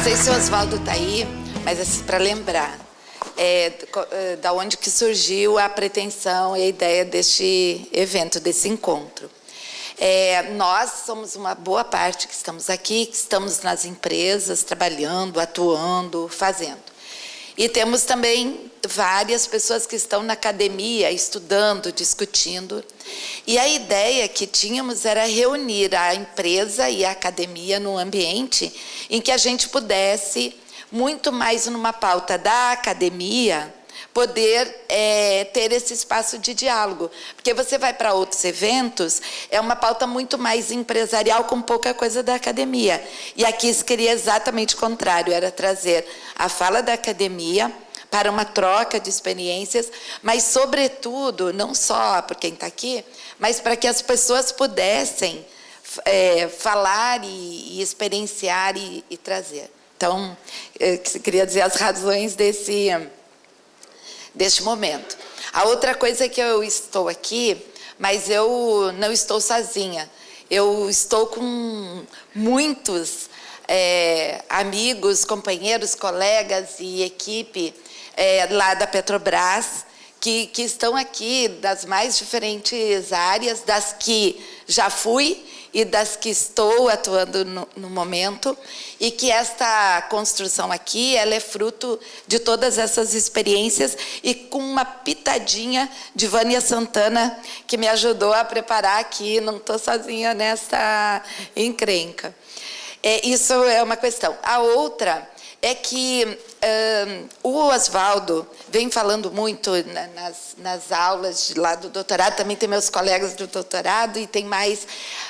sei se o Oswaldo está aí, mas assim, para lembrar, da onde que surgiu a pretensão e a ideia deste evento, desse encontro. Nós somos uma boa parte que estamos aqui, que estamos nas empresas, trabalhando, atuando, fazendo. E temos também várias pessoas que estão na academia, estudando, discutindo. E a ideia que tínhamos era reunir a empresa e a academia num ambiente em que a gente pudesse, muito mais numa pauta da academia, poder ter esse espaço de diálogo. Porque você vai para outros eventos, é uma pauta muito mais empresarial, com pouca coisa da academia. E aqui se queria exatamente o contrário, era trazer a fala da academia para uma troca de experiências, mas, sobretudo, não só por quem está aqui, mas para que as pessoas pudessem falar e experienciar e trazer. Então, eu queria dizer as razões deste momento. A outra coisa é que eu estou aqui, mas eu não estou sozinha. Eu estou com muitos amigos, companheiros, colegas e equipe lá da Petrobras, que estão aqui das mais diferentes áreas, das que já fui e das que estou atuando no momento, e que esta construção aqui, ela é fruto de todas essas experiências e com uma pitadinha de Vânia Santana, que me ajudou a preparar aqui, não estou sozinha nessa encrenca. Isso é uma questão. A outra é que o Oswaldo vem falando muito nas aulas lá do doutorado, também tem meus colegas do doutorado, e tem mais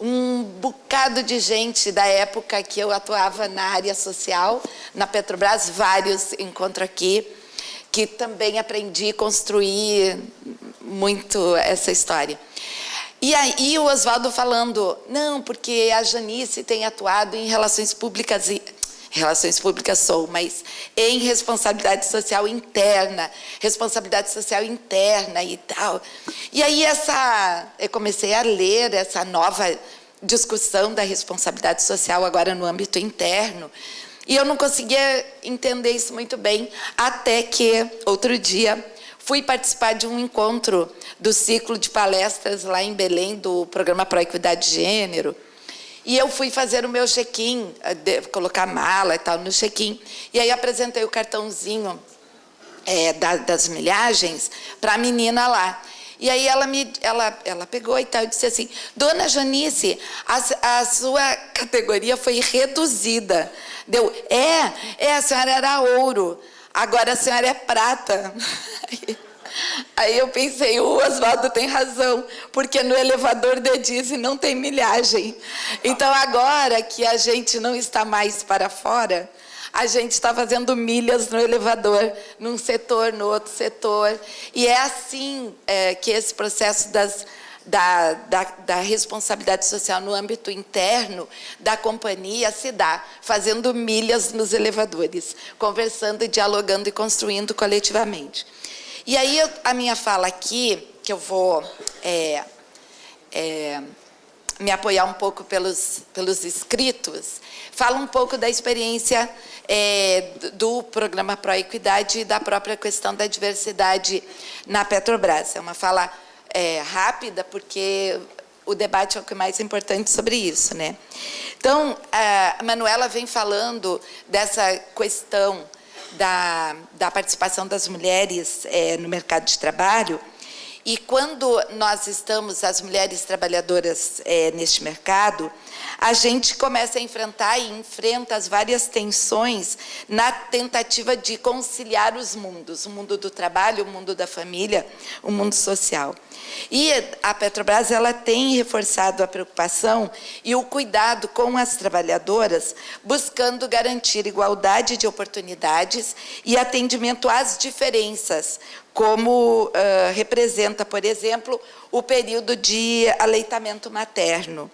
um bocado de gente da época que eu atuava na área social, na Petrobras, vários encontro aqui, que também aprendi a construir muito essa história. E aí o Oswaldo falando, não, porque a Janice tem atuado em relações públicas sou, mas em responsabilidade social interna e tal. E aí eu comecei a ler essa nova discussão da responsabilidade social agora no âmbito interno, e eu não conseguia entender isso muito bem, até que outro dia fui participar de um encontro do ciclo de palestras lá em Belém, do programa Pro Equidade de Gênero. E eu fui fazer o meu check-in, colocar mala e tal no check-in, e aí apresentei o cartãozinho das milhagens para a menina lá. E aí ela pegou e tal, e disse assim, Dona Janice, a sua categoria foi reduzida. A senhora era ouro, agora a senhora é prata. Aí eu pensei, o Oswaldo tem razão, porque no elevador de Dizzy não tem milhagem. Então, agora que a gente não está mais para fora, a gente está fazendo milhas no elevador, num setor, no outro setor. E é assim que esse processo da responsabilidade social no âmbito interno da companhia se dá, fazendo milhas nos elevadores, conversando, dialogando e construindo coletivamente. E aí, a minha fala aqui, que eu vou me apoiar um pouco pelos escritos, fala um pouco da experiência do programa Pro Equidade e da própria questão da diversidade na Petrobras. É uma fala rápida, porque o debate é o que é mais importante sobre isso, né? Então, a Manuela vem falando dessa questão da participação das mulheres no mercado de trabalho, e quando nós estamos, as mulheres trabalhadoras neste mercado, a gente começa a enfrentar e enfrenta as várias tensões na tentativa de conciliar os mundos, o mundo do trabalho, o mundo da família, o mundo social. E a Petrobras, ela tem reforçado a preocupação e o cuidado com as trabalhadoras, buscando garantir igualdade de oportunidades e atendimento às diferenças, como representa, por exemplo, o período de aleitamento materno.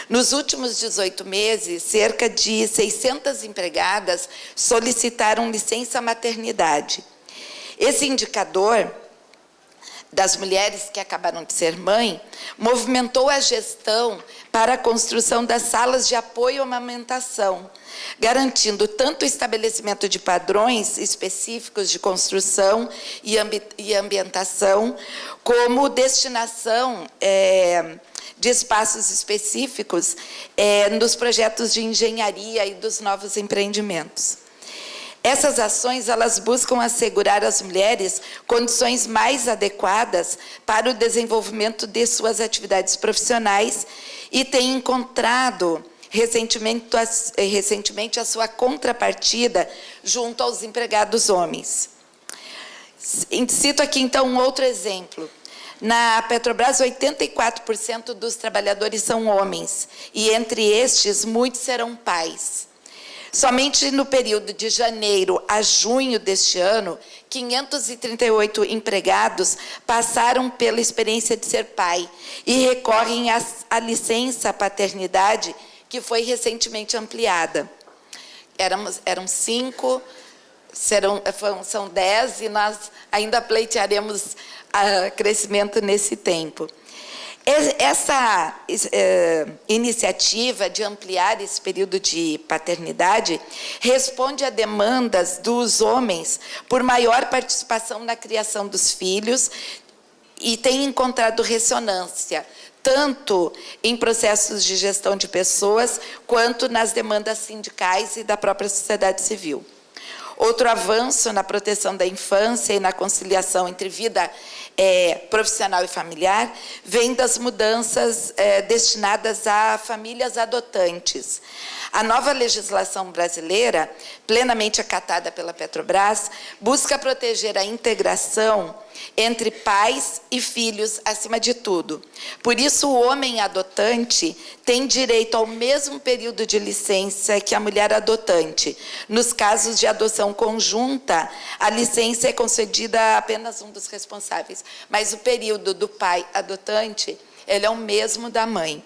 Nos últimos 18 meses, cerca de 600 empregadas solicitaram licença maternidade. Esse indicador das mulheres que acabaram de ser mãe, movimentou a gestão para a construção das salas de apoio à amamentação, garantindo tanto o estabelecimento de padrões específicos de construção e ambientação, como destinação de espaços específicos nos projetos de engenharia e dos novos empreendimentos. Essas ações, elas buscam assegurar às mulheres condições mais adequadas para o desenvolvimento de suas atividades profissionais e têm encontrado recentemente a sua contrapartida junto aos empregados homens. Cito aqui, então, um outro exemplo. Na Petrobras, 84% dos trabalhadores são homens, e entre estes, muitos serão pais. Somente no período de janeiro a junho deste ano, 538 empregados passaram pela experiência de ser pai e recorrem à licença paternidade, que foi recentemente ampliada. Eram 5, são 10, e nós ainda pleitearemos crescimento nesse tempo. Essa iniciativa de ampliar esse período de paternidade responde a demandas dos homens por maior participação na criação dos filhos e tem encontrado ressonância, tanto em processos de gestão de pessoas, quanto nas demandas sindicais e da própria sociedade civil. Outro avanço na proteção da infância e na conciliação entre vida profissional e familiar vem das mudanças destinadas a famílias adotantes. A nova legislação brasileira, plenamente acatada pela Petrobras, busca proteger a integração entre pais e filhos, acima de tudo. Por isso, o homem adotante tem direito ao mesmo período de licença que a mulher adotante. Nos casos de adoção conjunta, a licença é concedida a apenas um dos responsáveis, mas o período do pai adotante, ele é o mesmo da mãe.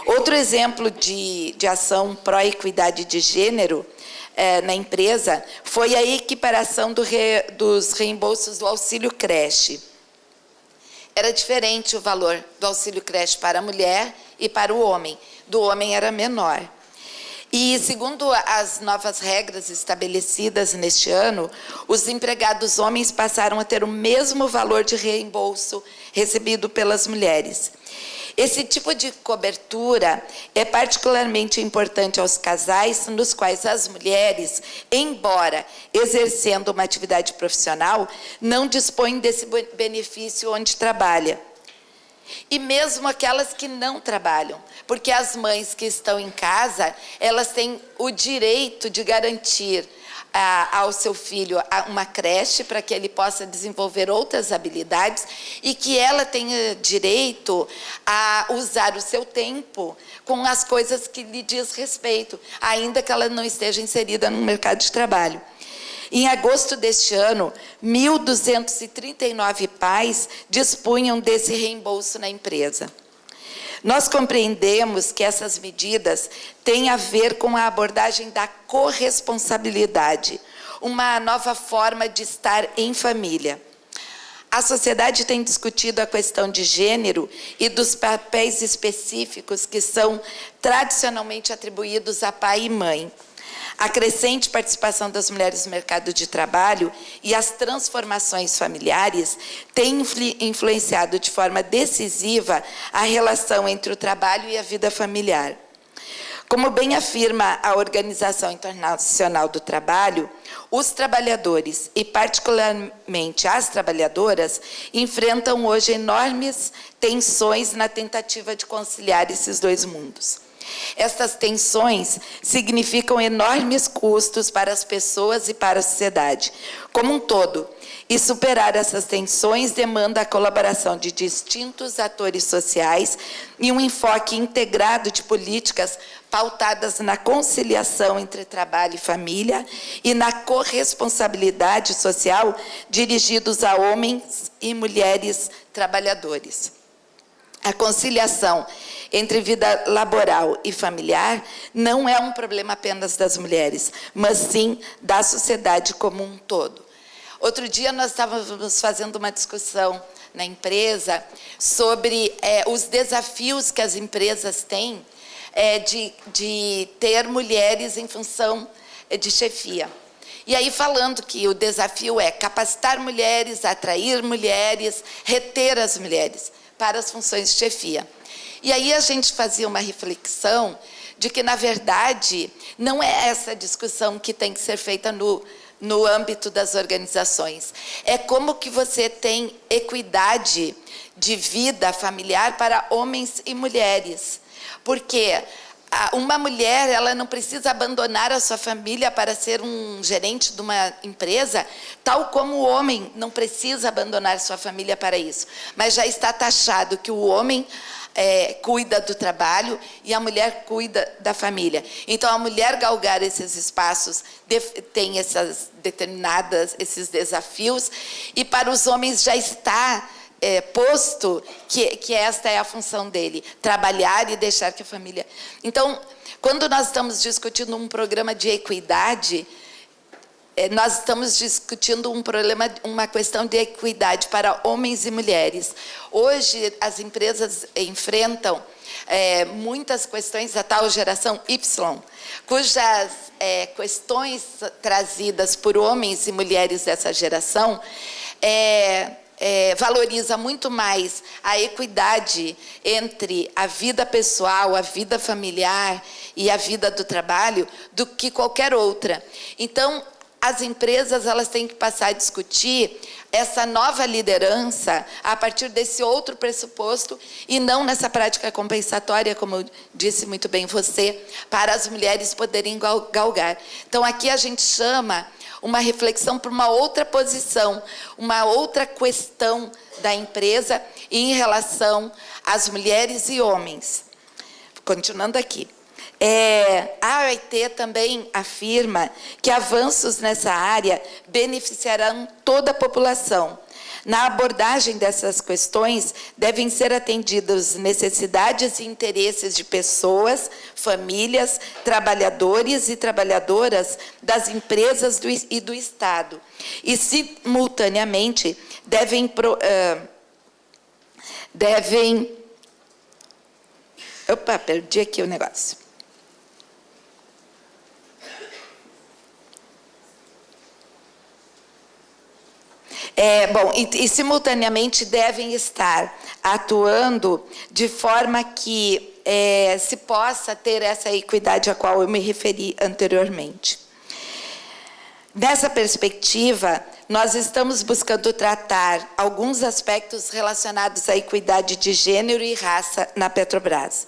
Outro exemplo de ação pró-equidade de gênero na empresa foi a equiparação dos reembolsos do auxílio creche. Era diferente o valor do auxílio creche para a mulher e para o homem. Do homem era menor. E, segundo as novas regras estabelecidas neste ano, os empregados homens passaram a ter o mesmo valor de reembolso recebido pelas mulheres. Esse tipo de cobertura é particularmente importante aos casais nos quais as mulheres, embora exercendo uma atividade profissional, não dispõem desse benefício onde trabalha. E mesmo aquelas que não trabalham, porque as mães que estão em casa, elas têm o direito de garantir ao seu filho uma creche para que ele possa desenvolver outras habilidades e que ela tenha direito a usar o seu tempo com as coisas que lhe diz respeito, ainda que ela não esteja inserida no mercado de trabalho. Em agosto deste ano, 1.239 pais dispunham desse reembolso na empresa. Nós compreendemos que essas medidas têm a ver com a abordagem da corresponsabilidade, uma nova forma de estar em família. A sociedade tem discutido a questão de gênero e dos papéis específicos que são tradicionalmente atribuídos a pai e mãe. A crescente participação das mulheres no mercado de trabalho e as transformações familiares têm influenciado de forma decisiva a relação entre o trabalho e a vida familiar. Como bem afirma a Organização Internacional do Trabalho, os trabalhadores, e particularmente as trabalhadoras, enfrentam hoje enormes tensões na tentativa de conciliar esses dois mundos. Estas tensões significam enormes custos para as pessoas e para a sociedade como um todo. E superar essas tensões demanda a colaboração de distintos atores sociais e um enfoque integrado de políticas pautadas na conciliação entre trabalho e família e na corresponsabilidade social dirigidos a homens e mulheres trabalhadores. A conciliação entre vida laboral e familiar não é um problema apenas das mulheres, mas sim da sociedade como um todo. Outro dia nós estávamos fazendo uma discussão na empresa sobre os desafios que as empresas têm de ter mulheres em função de chefia. E aí falando que o desafio é capacitar mulheres, atrair mulheres, reter as mulheres para as funções de chefia. E aí a gente fazia uma reflexão de que, na verdade, não é essa discussão que tem que ser feita no âmbito das organizações. É como que você tem equidade de vida familiar para homens e mulheres. Porque uma mulher, ela não precisa abandonar a sua família para ser um gerente de uma empresa, tal como o homem não precisa abandonar sua família para isso. Mas já está taxado que o homem cuida do trabalho e a mulher cuida da família. Então, a mulher galgar esses espaços tem esses desafios, e para os homens já está posto que esta é a função dele, trabalhar e deixar que a família... Então, quando nós estamos discutindo um programa de equidade, nós estamos discutindo uma questão de equidade para homens e mulheres. Hoje, as empresas enfrentam muitas questões da tal geração Y, cujas questões trazidas por homens e mulheres dessa geração valoriza muito mais a equidade entre a vida pessoal, a vida familiar e a vida do trabalho do que qualquer outra. Então, as empresas, elas têm que passar a discutir essa nova liderança a partir desse outro pressuposto e não nessa prática compensatória, como disse muito bem você, para as mulheres poderem galgar. Então, aqui a gente chama uma reflexão para uma outra posição, uma outra questão da empresa em relação às mulheres e homens. Continuando aqui. A OIT também afirma que avanços nessa área beneficiarão toda a população. Na abordagem dessas questões, devem ser atendidas necessidades e interesses de pessoas, famílias, trabalhadores e trabalhadoras das empresas e do Estado. E, simultaneamente, devem... Opa, perdi aqui o negócio. Simultaneamente devem estar atuando de forma que se possa ter essa equidade a qual eu me referi anteriormente. Nessa perspectiva, nós estamos buscando tratar alguns aspectos relacionados à equidade de gênero e raça na Petrobras,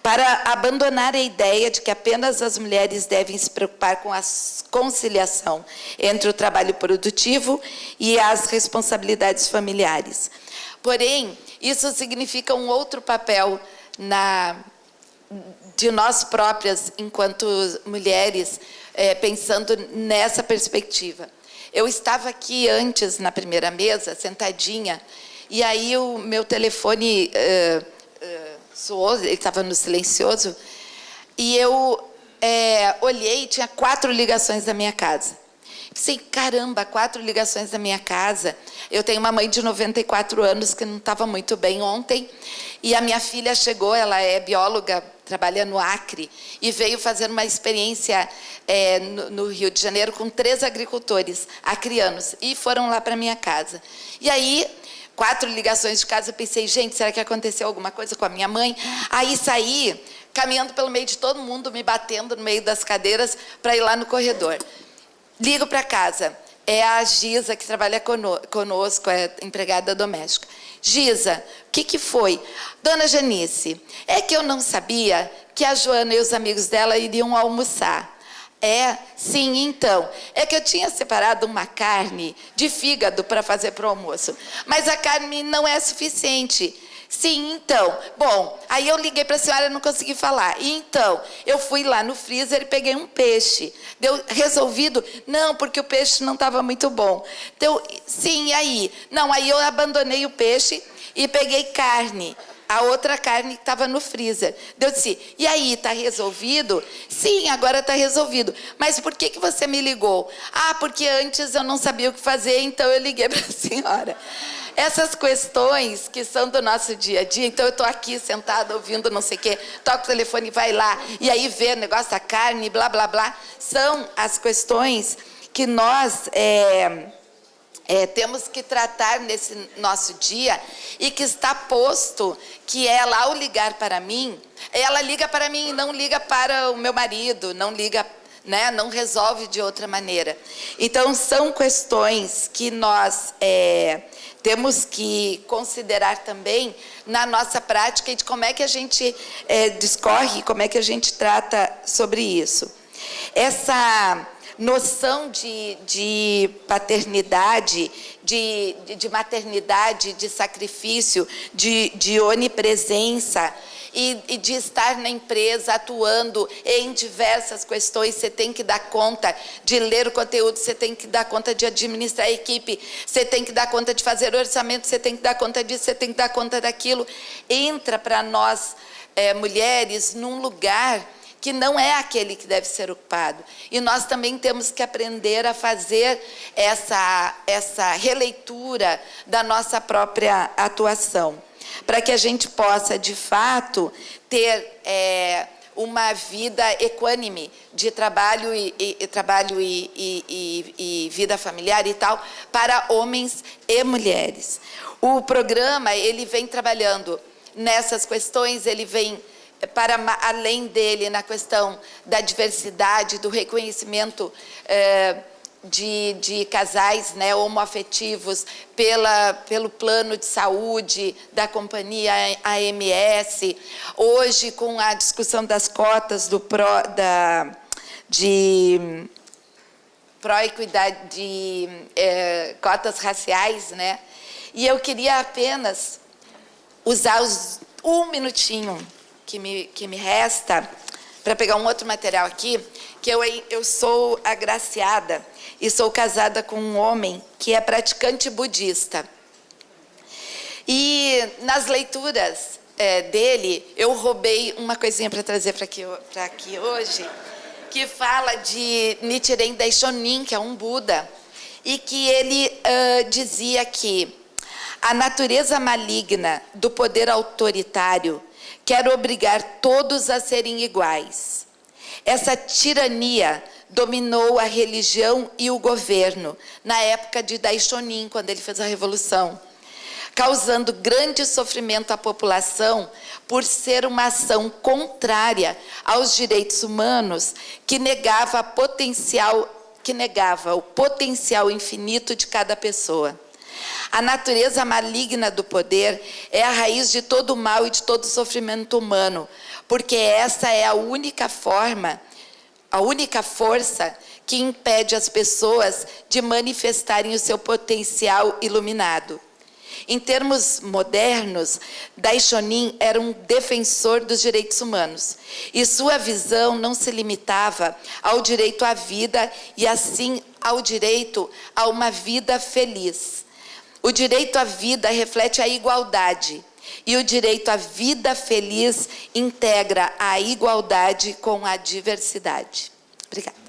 para abandonar a ideia de que apenas as mulheres devem se preocupar com a conciliação entre o trabalho produtivo e as responsabilidades familiares. Porém, isso significa um outro papel de nós próprias, enquanto mulheres, pensando nessa perspectiva. Eu estava aqui antes, na primeira mesa, sentadinha, e aí o meu telefone soou, ele estava no silencioso, e eu olhei e tinha 4 ligações da minha casa. Pensei, caramba, 4 ligações da minha casa. Eu tenho uma mãe de 94 anos que não estava muito bem ontem, e a minha filha chegou, ela é bióloga, trabalha no Acre, e veio fazer uma experiência no Rio de Janeiro com 3 agricultores acrianos, e foram lá para minha casa. E aí, 4 ligações de casa, eu pensei, gente, será que aconteceu alguma coisa com a minha mãe? Aí saí, caminhando pelo meio de todo mundo, me batendo no meio das cadeiras para ir lá no corredor. Ligo para casa, é a Giza, que trabalha conosco, é empregada doméstica. Giza, o que foi? Dona Janice, é que eu não sabia que a Joana e os amigos dela iriam almoçar. Sim, então. É que eu tinha separado uma carne de fígado para fazer para o almoço. Mas a carne não é suficiente. Sim, então. Bom, aí eu liguei para a senhora e não consegui falar. Então, eu fui lá no freezer e peguei um peixe. Deu resolvido? Não, porque o peixe não estava muito bom. Então, sim, e aí? Não, aí eu abandonei o peixe e peguei carne. a outra carne que estava no freezer. Eu disse, e aí, está resolvido? Sim, agora está resolvido. Mas por que você me ligou? Ah, porque antes eu não sabia o que fazer, então eu liguei para a senhora. Essas questões que são do nosso dia a dia, então eu estou aqui sentada ouvindo não sei o quê, toca o telefone e vai lá, e aí vê o negócio da carne, blá, blá, blá, são as questões que nós temos que tratar nesse nosso dia e que está posto que ela, ao ligar para mim, ela liga para mim e não liga para o meu marido, não liga, né, não resolve de outra maneira. Então, são questões que nós temos que considerar também na nossa prática e de como é que a gente discorre, como é que a gente trata sobre isso. Essa noção de paternidade, de maternidade, de sacrifício, de onipresença e de estar na empresa atuando em diversas questões. Você tem que dar conta de ler o conteúdo, você tem que dar conta de administrar a equipe, você tem que dar conta de fazer orçamento, você tem que dar conta disso, você tem que dar conta daquilo. Entra para nós, mulheres, num lugar que não é aquele que deve ser ocupado. E nós também temos que aprender a fazer essa releitura da nossa própria atuação, para que a gente possa, de fato, ter uma vida equânime de trabalho e vida familiar e tal, para homens e mulheres. O programa, ele vem trabalhando nessas questões, ele vem para além dele na questão da diversidade, do reconhecimento de casais, né, homoafetivos pelo plano de saúde da companhia AMS. Hoje, com a discussão das cotas de pró-equidade, cotas raciais, né? E eu queria apenas usar um minutinho que me resta para pegar um outro material aqui, que eu sou agraciada e sou casada com um homem que é praticante budista. E nas leituras dele, eu roubei uma coisinha para trazer para aqui hoje, que fala de Nichiren Daishonin, que é um Buda, e que ele dizia que a natureza maligna do poder autoritário quer obrigar todos a serem iguais. Essa tirania dominou a religião e o governo na época de Daishonin, quando ele fez a revolução, causando grande sofrimento à população por ser uma ação contrária aos direitos humanos que negava o potencial infinito de cada pessoa. A natureza maligna do poder é a raiz de todo o mal e de todo o sofrimento humano, porque essa é a única força que impede as pessoas de manifestarem o seu potencial iluminado. Em termos modernos, Daishonin era um defensor dos direitos humanos, e sua visão não se limitava ao direito à vida e, assim, ao direito a uma vida feliz. O direito à vida reflete a igualdade, e o direito à vida feliz integra a igualdade com a diversidade. Obrigada.